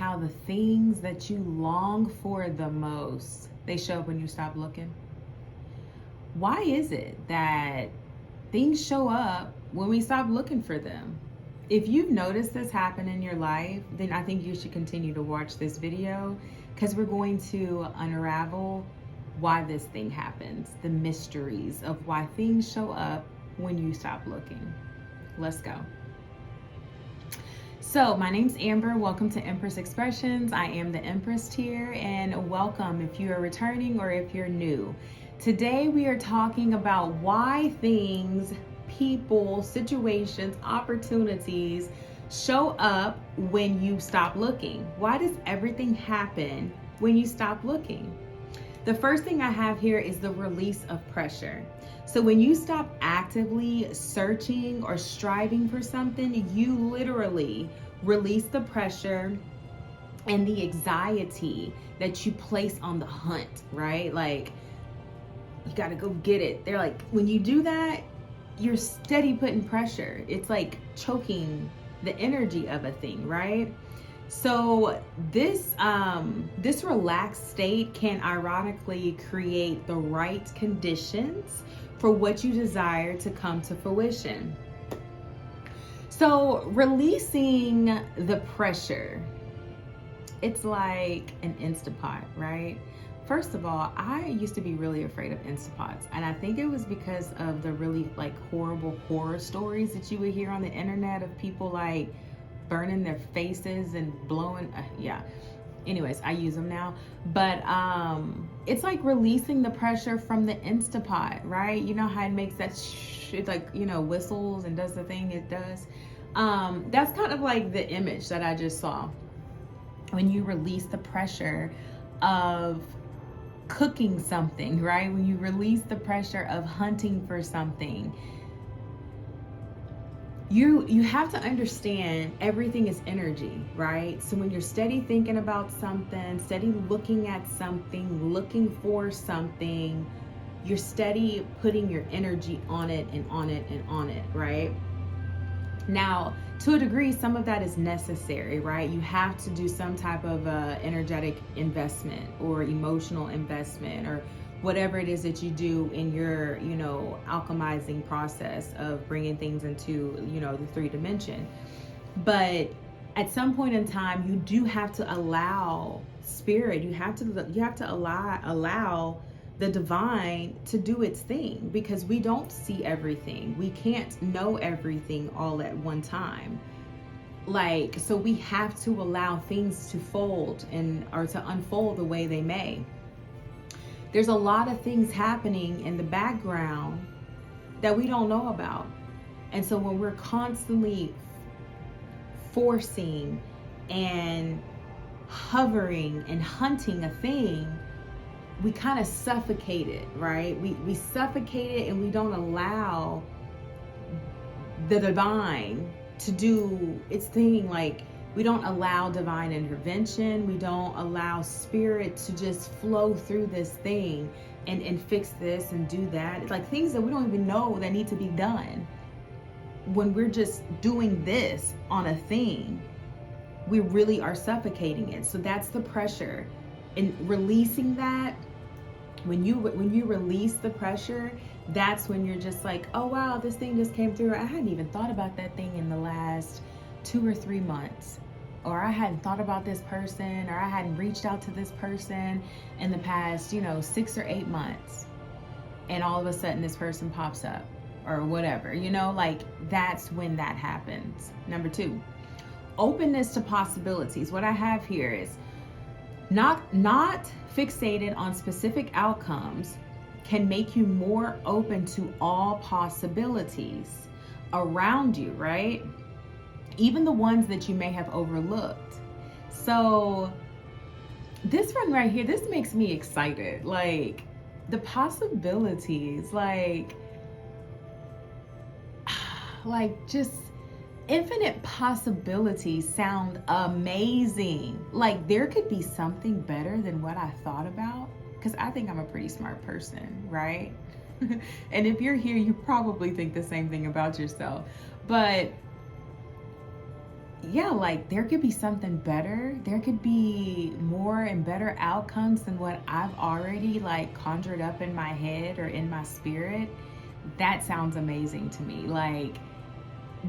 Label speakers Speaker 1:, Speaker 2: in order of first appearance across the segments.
Speaker 1: how the things that you long for the most, they show up when you stop looking? Why is it that things show up when we stop looking for them? If you've noticed this happen in your life, then I think you should continue to watch this video, because we're going to unravel why this thing happens, the mysteries of why things show up when you stop looking. Let's go. So my name's Amber. Welcome to Empress Expressions. I am the Empress here, and welcome if you are returning or if you're new. Today we are talking about why things, people, situations, opportunities show up when you stop looking. Why does everything happen when you stop looking? The first thing I have here is the release of pressure. So when you stop actively searching or striving for something, you literally release the pressure and the anxiety that you place on the hunt, right? Like, you gotta go get it. They're like, when you do that, you're steady putting pressure. It's like choking the energy of a thing, right? So this relaxed state can ironically create the right conditions for what you desire to come to fruition. So releasing the pressure, it's like an Instapot, right? First of all, I used to be really afraid of Instapots, and I think it was because of the really like horrible horror stories that you would hear on the internet of people like burning their faces and blowing, yeah. Anyways, I use them now, but it's like releasing the pressure from the Instapot, right? You know how it makes that it like, you know, whistles and does the thing it does. That's kind of like the image that I just saw when you release the pressure of cooking something, right? When you release the pressure of hunting for something. You have to understand everything is energy, right? So when you're steady thinking about something, steady looking at something, looking for something, you're steady putting your energy on it and on it and on it, right? Now, to a degree, some of that is necessary, right? You have to do some type of energetic investment or emotional investment or whatever it is that you do in your, you know, alchemizing process of bringing things into, you know, the 3D. But at some point in time, you do have to allow spirit, you have to allow the divine to do its thing, because we don't see everything. We can't know everything all at one time. Like, so we have to allow things to fold or to unfold the way they may. There's a lot of things happening in the background that we don't know about. And so when we're constantly forcing and hovering and hunting a thing, we kind of suffocate it, right? We suffocate it, and we don't allow the divine to do its thing. Like, we don't allow divine intervention. We don't allow spirit to just flow through this thing and fix this and do that. It's like things that we don't even know that need to be done. When we're just doing this on a thing, we really are suffocating it. So that's the pressure. And releasing that, when you release the pressure, that's when you're just like, oh wow, this thing just came through. I hadn't even thought about that thing in the last 2 or 3 months, or I hadn't thought about this person, or I hadn't reached out to this person in the past, you know, 6 or 8 months, and all of a sudden this person pops up or whatever, you know, like that's when that happens. Number 2, openness to possibilities. What I have here is not fixated on specific outcomes can make you more open to all possibilities around you, right? Even the ones that you may have overlooked. So this one right here, this makes me excited. Like, the possibilities, like just infinite possibilities sound amazing. Like, there could be something better than what I thought about, because I think I'm a pretty smart person, right? And if you're here, you probably think the same thing about yourself. But yeah, like there could be something better. There could be more and better outcomes than what I've already like conjured up in my head or in my spirit. That sounds amazing to me. Like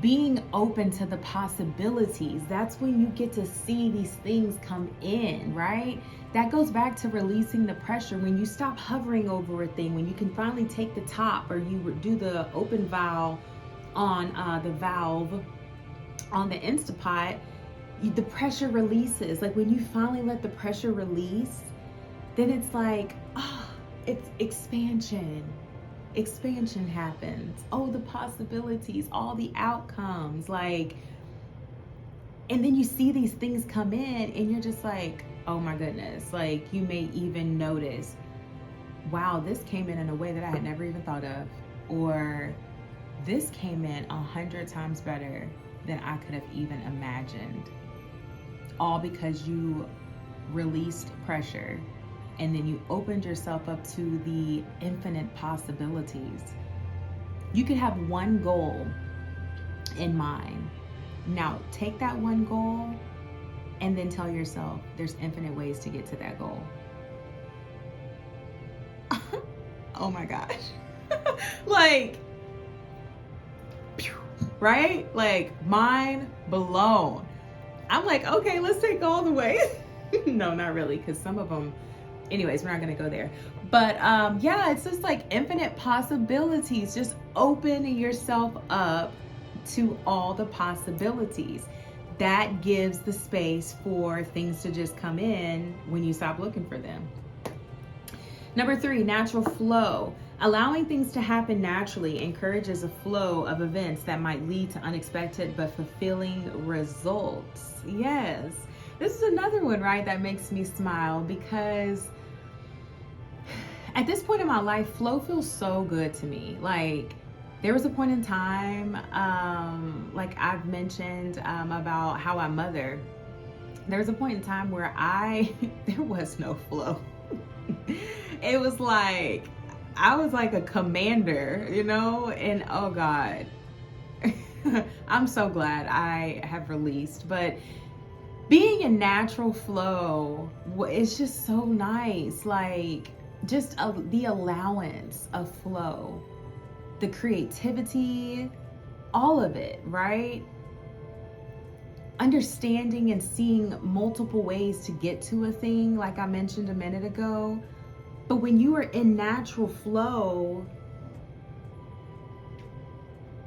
Speaker 1: being open to the possibilities, that's when you get to see these things come in, right? That goes back to releasing the pressure. When you stop hovering over a thing, when you can finally take the top, or you do the open valve on the valve on the Instapot, the pressure releases. Like when you finally let the pressure release, then it's like, oh, it's expansion. Expansion happens. Oh, the possibilities, all the outcomes, like, and then you see these things come in and you're just like, oh my goodness. Like you may even notice, wow, this came in a way that I had never even thought of, or this came in 100 times better than I could have even imagined. All because you released pressure and then you opened yourself up to the infinite possibilities. You could have one goal in mind. Now, take that one goal and then tell yourself there's infinite ways to get to that goal. Oh my gosh. Like, right? Like, mind blown. I'm like, okay, let's take all the way. No, not really, because some of them, anyways, we're not going to go there. But yeah, it's just like infinite possibilities. Just open yourself up to all the possibilities. That gives the space for things to just come in when you stop looking for them. Number 3, natural flow. Allowing things to happen naturally encourages a flow of events that might lead to unexpected but fulfilling results. Yes, this is another one, right, that makes me smile, because at this point in my life, flow feels so good to me. Like, there was a point in time, like I've mentioned about how I mother. There was a point in time where there was no flow. It was like, I was like a commander, you know, and oh God, I'm so glad I have released. But being in natural flow is just so nice. Like, just the allowance of flow, the creativity, all of it, right? Understanding and seeing multiple ways to get to a thing, like I mentioned a minute ago. But when you are in natural flow,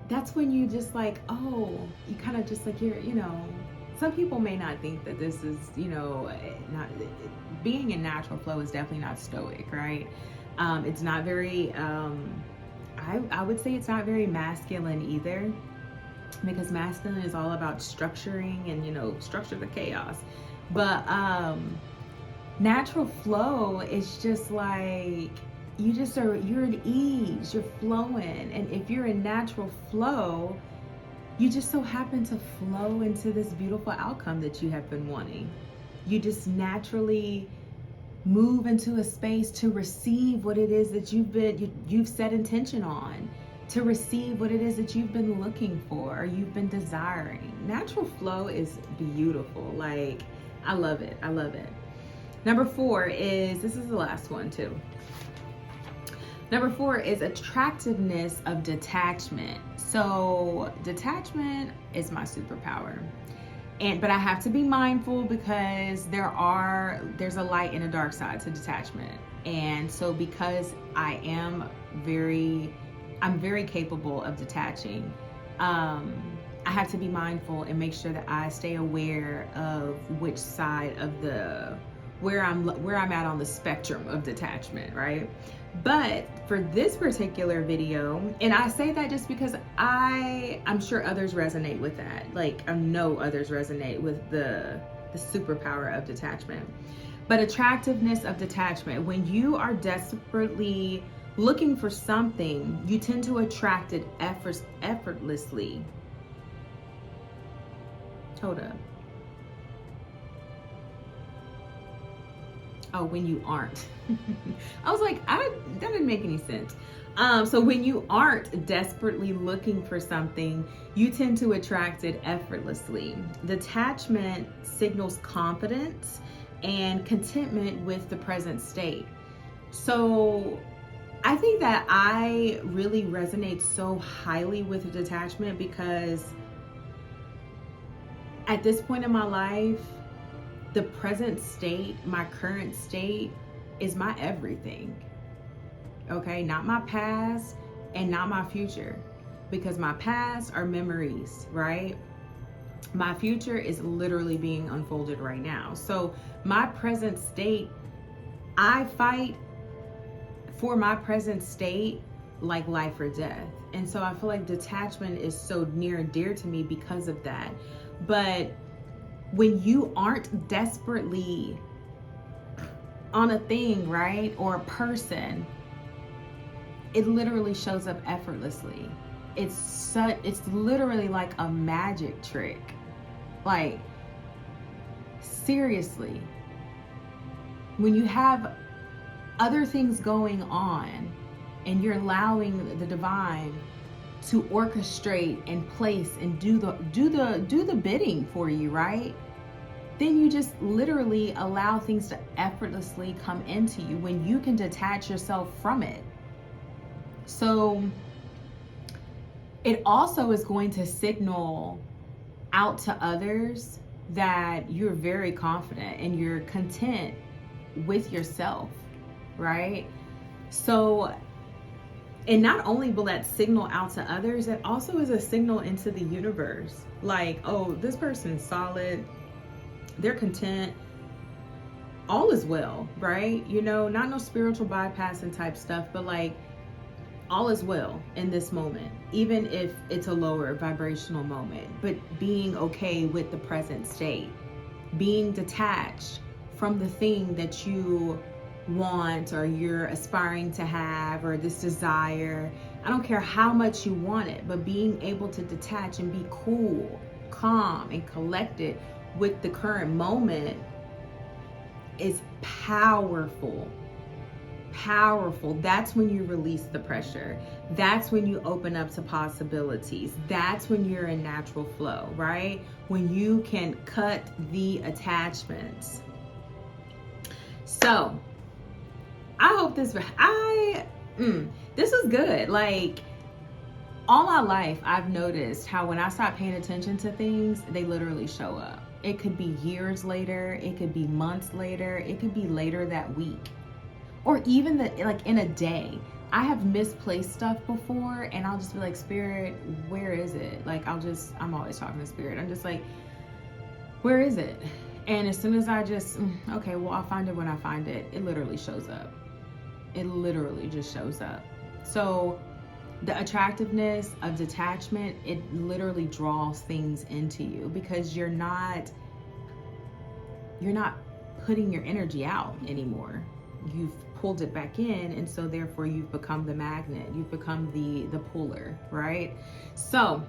Speaker 1: that's when you just like, oh, you kind of just like, you're, you know, some people may not think that this is, you know, not being in natural flow is definitely not stoic, right? It's not very, I would say it's not very masculine either, because masculine is all about structuring and, you know, structure the chaos. But natural flow is just like, you're at ease, you're flowing. And if you're in natural flow, you just so happen to flow into this beautiful outcome that you have been wanting. You just naturally move into a space to receive what it is that you've set intention on, to receive what it is that you've been looking for or you've been desiring. Natural flow is beautiful. Like, I love it. I love it. Number 4 is, this is the last one too. Number 4 is attractiveness of detachment. So detachment is my superpower. But I have to be mindful, because there's a light and a dark side to detachment. And so because I'm very capable of detaching, I have to be mindful and make sure that I stay aware of which side of where I'm at on the spectrum of detachment, right? But for this particular video, and I say that just because I'm sure others resonate with that. Like, I know others resonate with the superpower of detachment. But attractiveness of detachment, when you are desperately looking for something, you tend to attract it effortlessly. Hold up. Oh, when you aren't. I was like, that didn't make any sense. So when you aren't desperately looking for something, you tend to attract it effortlessly. Detachment signals confidence and contentment with the present state. So I think that I really resonate so highly with detachment because at this point in my life, the present state, my current state, is my everything. Okay, not my past and not my future, because my past are memories, right? My future is literally being unfolded right now. So my present state, I fight for my present state like life or death. And so I feel like detachment is so near and dear to me because of that. But when you aren't desperately on a thing, right, or a person, it literally shows up effortlessly. It's literally like a magic trick. Like, seriously, when you have other things going on and you're allowing the divine to orchestrate and place and do the bidding for you, right? Then you just literally allow things to effortlessly come into you when you can detach yourself from it. So it also is going to signal out to others that you're very confident and you're content with yourself, right? So, and not only will that signal out to others, it also is a signal into the universe. Like, oh, this person's solid, they're content, all is well, right? You know, not no spiritual bypassing type stuff, but like, all is well in this moment, even if it's a lower vibrational moment, but being okay with the present state, being detached from the thing that you want or you're aspiring to have, or this desire. I don't care how much you want it, but being able to detach and be cool, calm, and collected with the current moment is powerful. Powerful. That's when you release the pressure. That's when you open up to possibilities. That's when you're in natural flow, right? When you can cut the attachments. So I hope this was good. Like, all my life I've noticed how when I stop paying attention to things, they literally show up. It could be years later, it could be months later, it could be later that week, or even like in a day. I have misplaced stuff before and I'll just be like, Spirit, where is it? Like, I'm always talking to Spirit. I'm just like, where is it? And as soon as I just, okay, well, I'll find it when I find it. It literally shows up. It literally just shows up. So the attractiveness of detachment, it literally draws things into you because you're not putting your energy out anymore. You've pulled it back in, and so therefore you've become the magnet. You've become the puller, right? So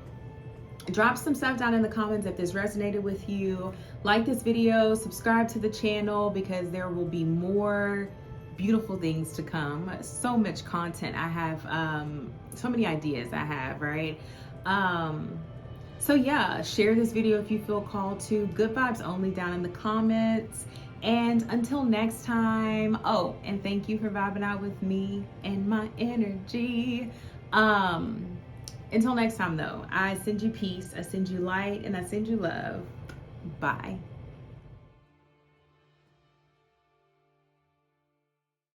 Speaker 1: drop some stuff down in the comments if this resonated with you. Like this video, subscribe to the channel because there will be more beautiful things to come. So much content I have, so many ideas I have, right? So yeah, share this video if you feel called to. Good vibes only down in the comments. And until next time, oh, and thank you for vibing out with me and my energy. Until next time though, I send you peace, I send you light, and I send you love. Bye.